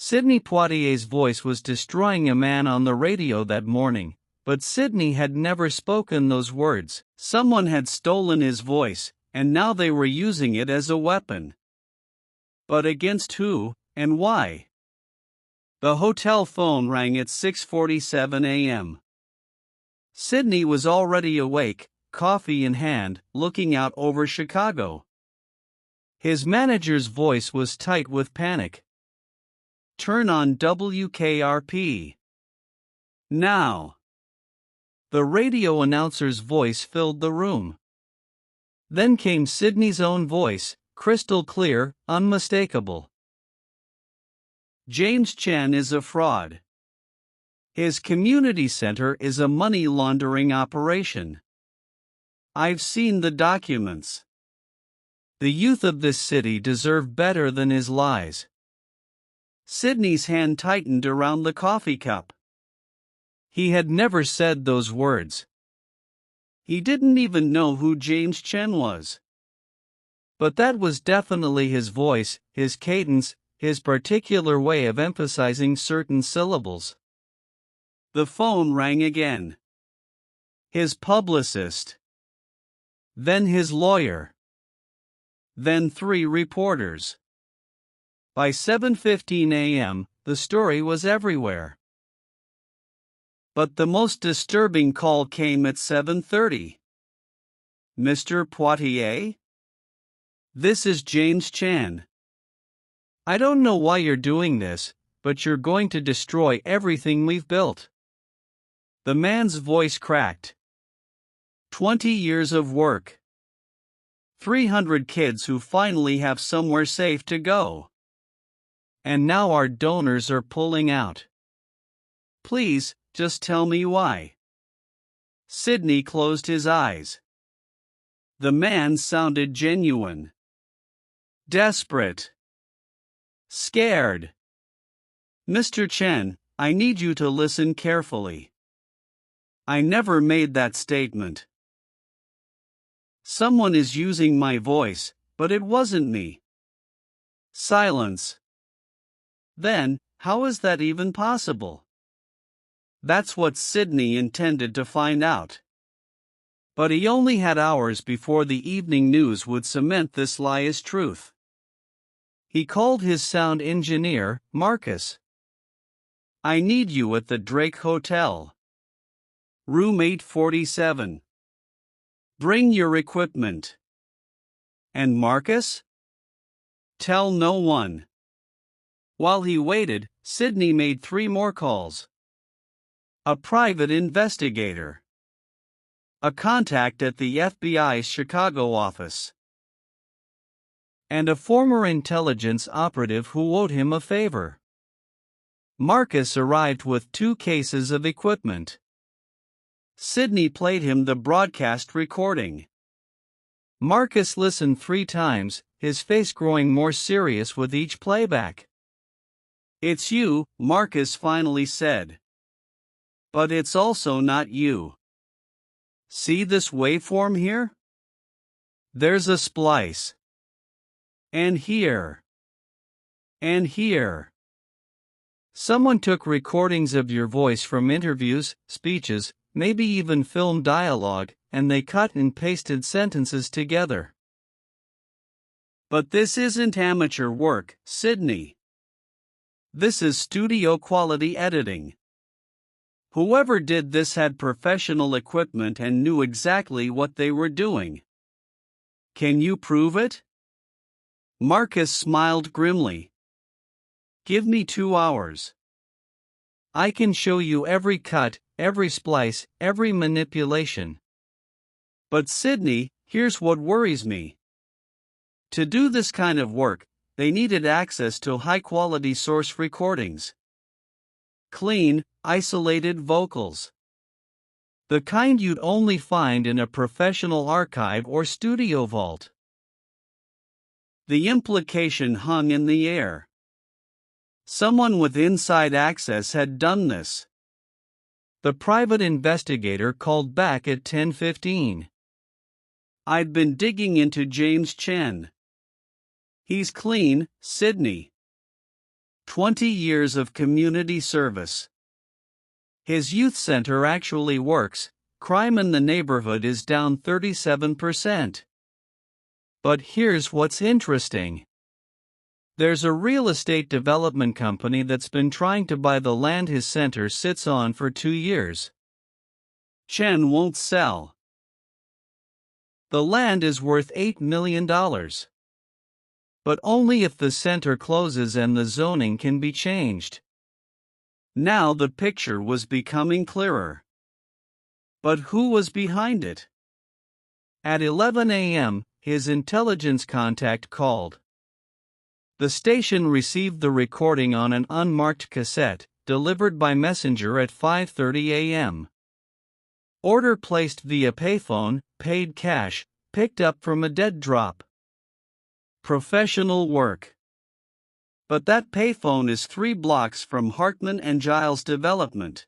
Sidney Poitier's voice was destroying a man on the radio that morning, but Sidney had never spoken those words. Someone had stolen his voice, and now they were using it as a weapon. But against who, and why? The hotel phone rang at 6:47 a.m. Sidney was already awake, coffee in hand, looking out over Chicago. His manager's voice was tight with panic. "Turn on WKRP. Now." The radio announcer's voice filled the room. Then came Sidney's own voice, crystal clear, unmistakable. "James Chen is a fraud. His community center is a money laundering operation. I've seen the documents. The youth of this city deserve better than his lies." Sidney's hand tightened around the coffee cup. He had never said those words. He didn't even know who James Chen was. But that was definitely his voice, his cadence, his particular way of emphasizing certain syllables. The phone rang again. His publicist. Then his lawyer. Then 3 reporters. By 7:15 a.m., the story was everywhere. But the most disturbing call came at 7:30. "Mr. Poitier? This is James Chen. I don't know why you're doing this, but you're going to destroy everything we've built." The man's voice cracked. 20 years of work. 300 kids who finally have somewhere safe to go. And now our donors are pulling out. Please, just tell me why. Sidney closed his eyes. The man sounded genuine. Desperate. Scared. "Mr. Chen, I need you to listen carefully. I never made that statement. Someone is using my voice, but it wasn't me." Silence. Then, how is that even possible? That's what Sidney intended to find out. But he only had hours before the evening news would cement this lie as truth. He called his sound engineer, Marcus. "I need you at the Drake Hotel. Room 847. Bring your equipment." And Marcus? Tell no one. While he waited, Sidney made 3 more calls. A private investigator. A contact at the FBI's Chicago office. And a former intelligence operative who owed him a favor. Marcus arrived with 2 cases of equipment. Sidney played him the broadcast recording. Marcus listened 3 times, his face growing more serious with each playback. "It's you," Marcus finally said. "But it's also not you. See this waveform here? There's a splice. And here. And here. Someone took recordings of your voice from interviews, speeches, maybe even film dialogue, and they cut and pasted sentences together. But this isn't amateur work, Sidney. This is studio-quality editing. Whoever did this had professional equipment and knew exactly what they were doing. Can you prove it?" Marcus smiled grimly. "Give me 2 hours. I can show you every cut, every splice, every manipulation. But Sidney, here's what worries me. To do this kind of work, they needed access to high-quality source recordings. Clean, isolated vocals. The kind you'd only find in a professional archive or studio vault." The implication hung in the air. Someone with inside access had done this. The private investigator called back at 10:15. "I'd been digging into James Chen. He's clean, Sidney. 20 years of community service. His youth center actually works. Crime in the neighborhood is down 37%. But here's what's interesting. There's a real estate development company that's been trying to buy the land his center sits on for 2 years. Chen won't sell. The land is worth $8 million. But only if the center closes and the zoning can be changed. Now the picture was becoming clearer. But who was behind it? At 11 a.m., his intelligence contact called. The station received the recording on an unmarked cassette, delivered by messenger at 5:30 a.m. Order placed via payphone, paid cash, picked up from a dead drop. Professional work. But that payphone is 3 blocks from Hartman and Giles development.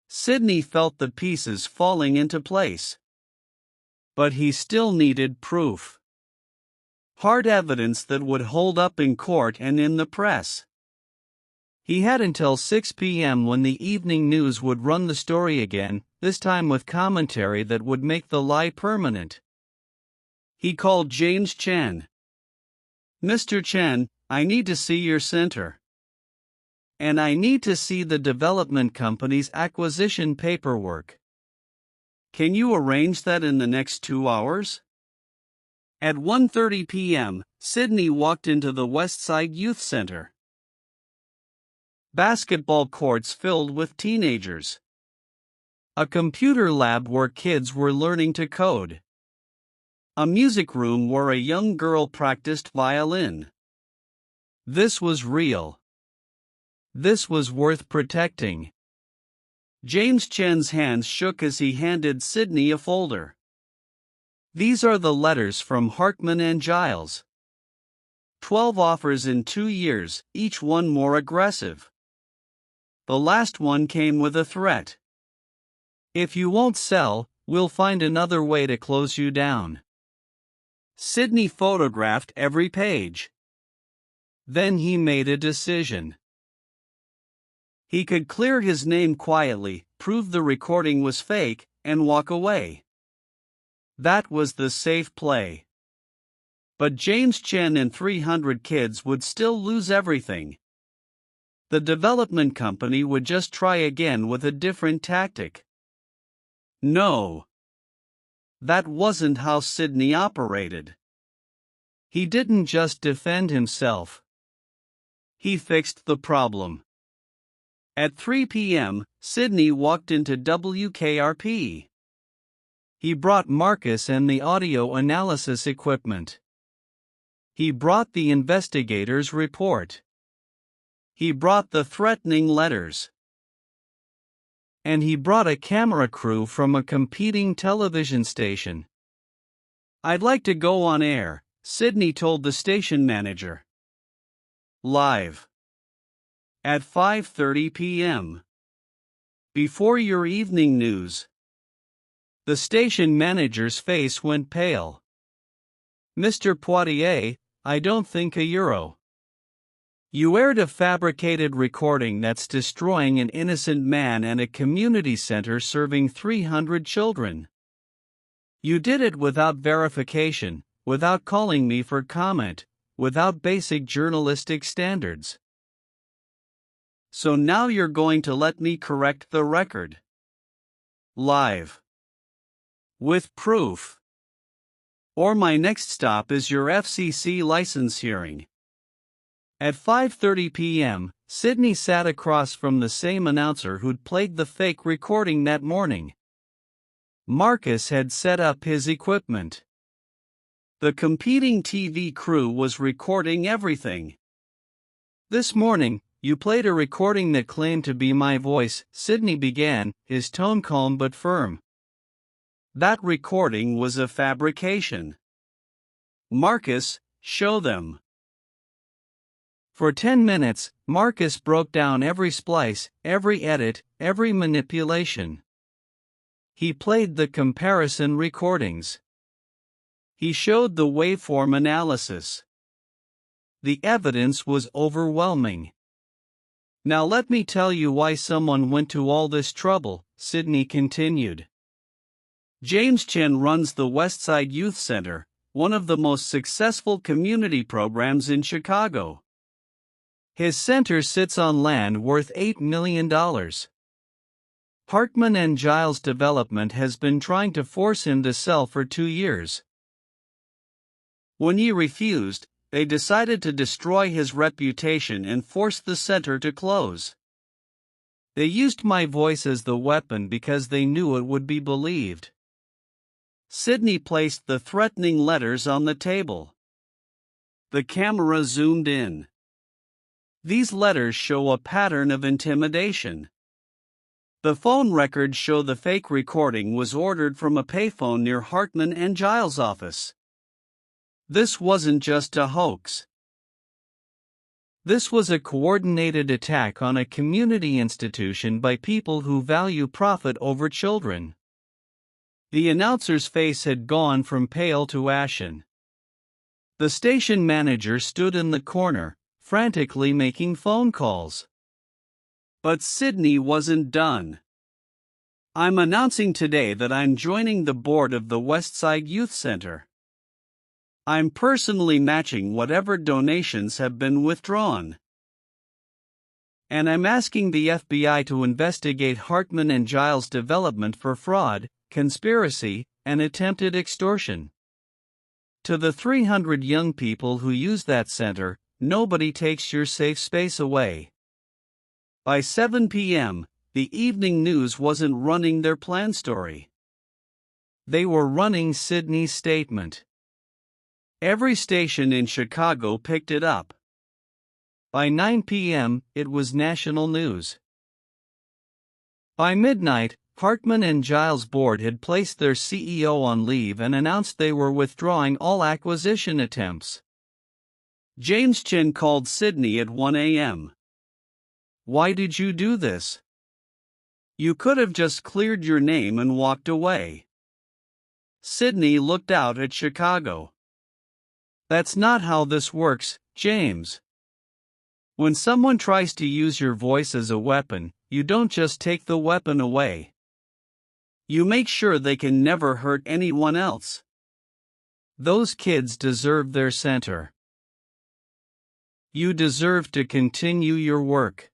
Sidney felt the pieces falling into place. But he still needed proof. Hard evidence that would hold up in court and in the press. He had until 6 p.m. when the evening news would run the story again, this time with commentary that would make the lie permanent. He called James Chen. "Mr. Chen, I need to see your center. And I need to see the development company's acquisition paperwork. Can you arrange that in the next 2 hours?" At 1:30 p.m., Sidney walked into the Westside Youth Center. Basketball courts filled with teenagers. A computer lab where kids were learning to code. A music room where a young girl practiced violin. This was real. This was worth protecting. James Chen's hands shook as he handed Sidney a folder. These are the letters from Hartman and Giles. 12 offers in 2 years, each one more aggressive. The last one came with a threat. "If you won't sell, we'll find another way to close you down." Sidney photographed every page. Then he made a decision. He could clear his name quietly, prove the recording was fake, and walk away. That was the safe play. But James Chen and 300 kids would still lose everything. The development company would just try again with a different tactic. No. That wasn't how Sidney operated. He didn't just defend himself. He fixed the problem. At 3 p.m., Sidney walked into WKRP. He brought Marcus and the audio analysis equipment. He brought the investigator's report. He brought the threatening letters. And he brought a camera crew from a competing television station. "I'd like to go on air," Sidney told the station manager. Live. At 5:30 p.m. Before your evening news. The station manager's face went pale. "Mr. Poitier, I don't think a euro. You aired a fabricated recording that's destroying an innocent man and a community center serving 300 children. You did it without verification, without calling me for comment, without basic journalistic standards. So now you're going to let me correct the record. Live. With proof. Or my next stop is your FCC license hearing." At 5:30 p.m., Sidney sat across from the same announcer who'd played the fake recording that morning. Marcus had set up his equipment. The competing TV crew was recording everything. "This morning, you played a recording that claimed to be my voice," Sidney began, his tone calm but firm. "That recording was a fabrication." "Marcus, show them." For 10 minutes, Marcus broke down every splice, every edit, every manipulation. He played the comparison recordings. He showed the waveform analysis. The evidence was overwhelming. Now let me tell you why someone went to all this trouble, Sidney continued. James Chen runs the Westside Youth Center, one of the most successful community programs in Chicago. His center sits on land worth $8 million. Hartman and Giles Development has been trying to force him to sell for 2 years. When he refused, they decided to destroy his reputation and force the center to close. They used my voice as the weapon because they knew it would be believed. Sidney placed the threatening letters on the table. The camera zoomed in. These letters show a pattern of intimidation. The phone records show the fake recording was ordered from a payphone near Hartman and Giles' office. This wasn't just a hoax. This was a coordinated attack on a community institution by people who value profit over children. The announcer's face had gone from pale to ashen. The station manager stood in the corner, frantically making phone calls. But Sidney wasn't done. I'm announcing today that I'm joining the board of the Westside Youth Center. I'm personally matching whatever donations have been withdrawn. And I'm asking the FBI to investigate Hartman and Giles' development for fraud, conspiracy, and attempted extortion. To the 300 young people who use that center, nobody takes your safe space away. By 7 p.m., the evening news wasn't running their plan story. They were running Sidney's statement. Every station in Chicago picked it up. By 9 p.m., it was national news. By midnight, Hartman and Giles' board had placed their CEO on leave and announced they were withdrawing all acquisition attempts. James Chen called Sidney at 1 a.m. Why did you do this? You could have just cleared your name and walked away. Sidney looked out at Chicago. That's not how this works, James. When someone tries to use your voice as a weapon, you don't just take the weapon away. You make sure they can never hurt anyone else. Those kids deserve their center. You deserve to continue your work.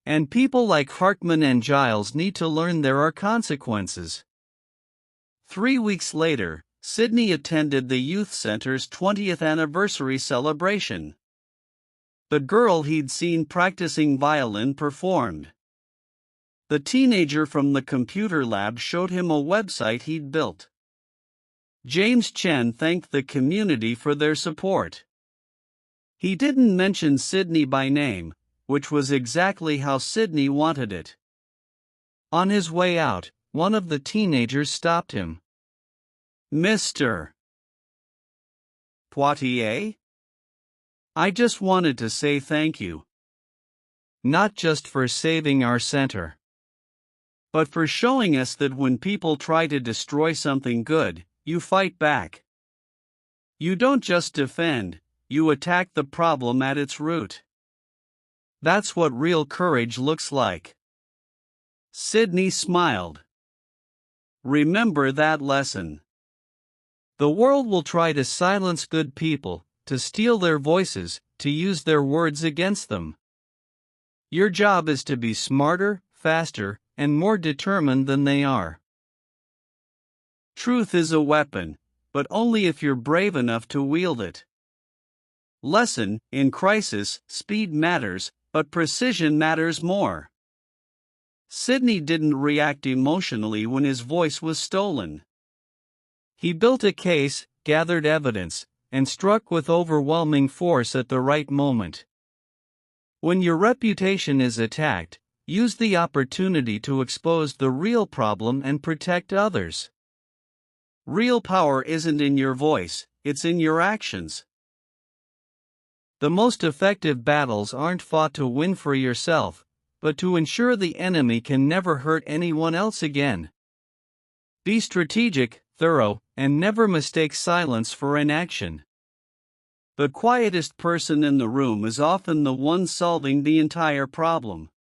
And people like Hartman and Giles need to learn there are consequences. 3 weeks later, Sidney attended the youth center's 20th anniversary celebration. The girl he'd seen practicing violin performed. The teenager from the computer lab showed him a website he'd built. James Chen thanked the community for their support. He didn't mention Sidney by name, which was exactly how Sidney wanted it. On his way out, one of the teenagers stopped him. Mr. Poitier? I just wanted to say thank you. Not just for saving our center, but for showing us that when people try to destroy something good, you fight back. You don't just defend, you attack the problem at its root. That's what real courage looks like. Sidney smiled. Remember that lesson. The world will try to silence good people, to steal their voices, to use their words against them. Your job is to be smarter, faster, and more determined than they are. Truth is a weapon, but only if you're brave enough to wield it. Lesson: in crisis, speed matters, but precision matters more. Sidney didn't react emotionally when his voice was stolen. He built a case, gathered evidence, and struck with overwhelming force at the right moment. When your reputation is attacked, use the opportunity to expose the real problem and protect others. Real power isn't in your voice, it's in your actions. The most effective battles aren't fought to win for yourself, but to ensure the enemy can never hurt anyone else again. Be strategic, thorough, and never mistake silence for inaction. The quietest person in the room is often the one solving the entire problem.